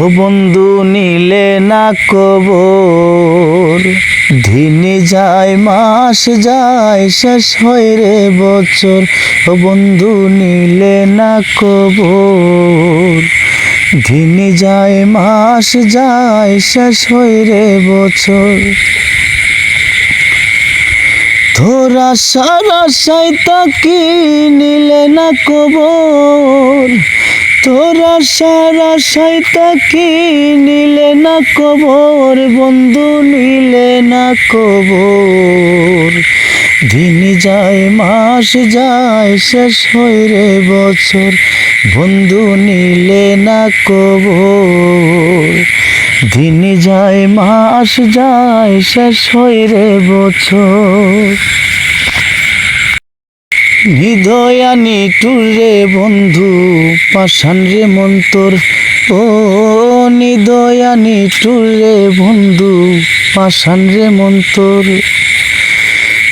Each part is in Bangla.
ও বন্ধু নিলে না কবর, দিন যায় মাস যায় শেষ হয় রে বছর। ও বন্ধু নিলে না কবর, দিন যায় মাস যায় শেষ হয় রে বছর। তোর আশার আশায় তাকি নিলে না কবর, তোর আশার আশায় তাকি নিলে না কবর, বন্ধু নিলে না কবর, দিন যায় মাস যায় শেষ হয় রে বছর। বন্ধু নিলে না কবর, দিন যায় মাস যায় শেষ হয় রে বছর। হৃদয়ানি টুরে বন্ধু পাষাণ রে মন্তর, ও হৃদয়ানি টুরে বন্ধু পাষাণ রে মন্তর।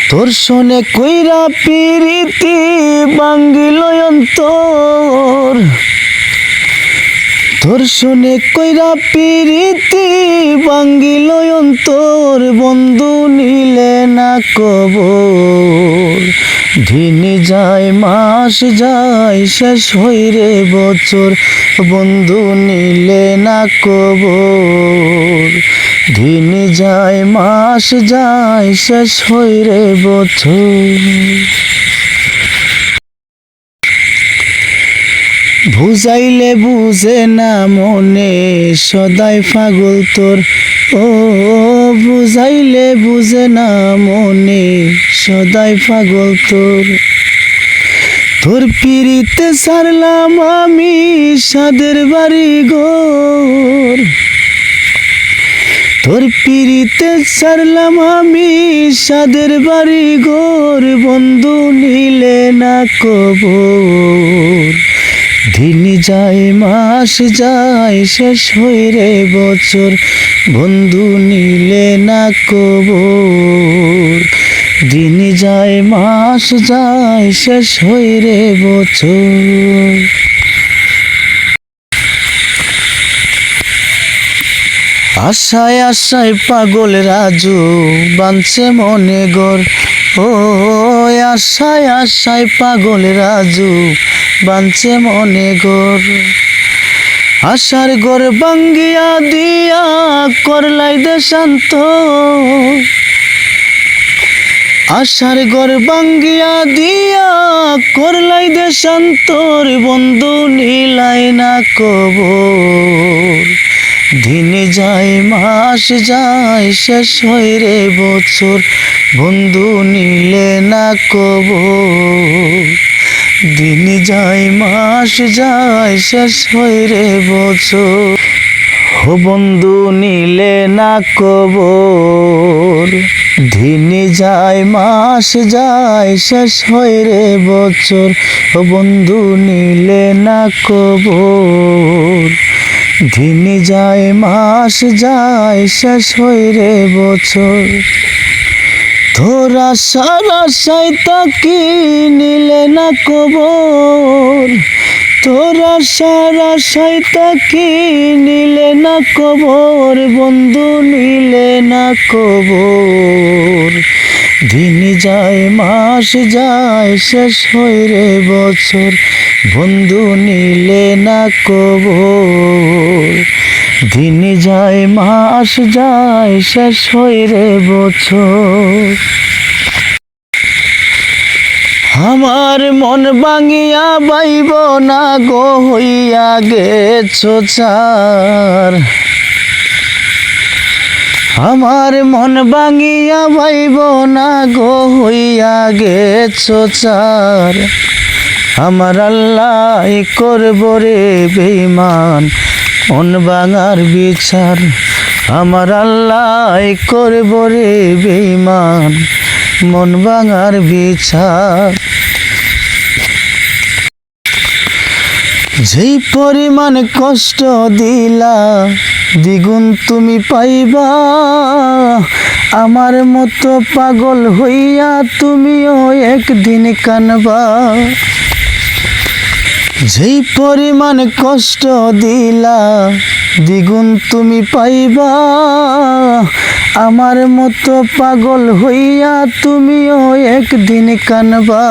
তোর শোনে কইরা পিরিতি বাঙ্গিল অন্তর, তোর শোনে কইরা পিরিতি বাঙ্গিল অন্তর, বন্ধু নিলে না কবর, দিন যায় মাস যায় শেষ হয় রে বছর। বন্ধু নিলে না কবর, দিন যায় মাস যায় শেষ হয় রে বছর। বুঝাইলে বুঝে না মনে সদাই পাগল তোর, ও বুঝাইলে বুঝে না মনে সদাই পাগল তোর। তোর পিড়িতে সারলাম আমি সাদের বাড়ি ঘর, তোর পিড়িতে সারলাম আমি সাদের বাড়ি ঘর, বন্ধু নিলে না কবর, দিন যায় মাস যায় শেষ হয় রে বছর। বন্ধু নিলে না কবর, দিন যায় মাস যায় শেষ হয় রে বছর। আশায় আশায় পাগল রাজু বাঁধছে মনে ঘর, ও আশায় আশায় পাগল রাজু বাঁধছে মনে ঘর। আশার ঘর ভাঙ্গিয়া দিয়া করলাই দেশান্ত, আশার ঘর ভাঙ্গিয়া দিয়া করলাই দেশান্তর, বন্ধু নিলাই না কবর, দিন যায় মাস যায় শেষ হয় রে বছর। বন্ধু নিলে না কবর, দিন যায় মাস যায় শেষ হয় রে বছর। ও বন্ধু নিলে না কবর, দিন যায় মাস যায় শেষ হয় রে বছর। ও বন্ধু নিলে না কবর, দিন যায় মাস যায় শেষ হয় রে বছর। তোর আশার আশায় তাকি নিলে না কবর, তোর আশার আশায় তাকি নিলে না কবর, বন্ধু নিলে না কবর, দিন যায় মাস যায় শেষ হয় রে বছর। বন্ধু নিলে না কবর, দিন যায় মাস যায় শেষ হয় রে বছর। আমার মন ভাঙিয়া বাইব না গো হইয়া গেছো চার, আমার মন ভাঙিয়া বাইব না গো হইয়া গেছো চার। আমার আল্লাহ করব রে বেঈমান মন ভাঙার বিচার, আমার আল্লাহ করব রে বেঈমান মন ভাঙার বিচার। যেই পরিমাণ কষ্ট দিলা দ্বিগুণ তুমি পাইবা, আমার মতো পাগল হইয়া তুমিও একদিন কানবা। যেই পরিমাণ কষ্ট দিলা দ্বিগুণ তুমি পাইবা, আমার মতো পাগল হইয়া তুমিও একদিন কানবা।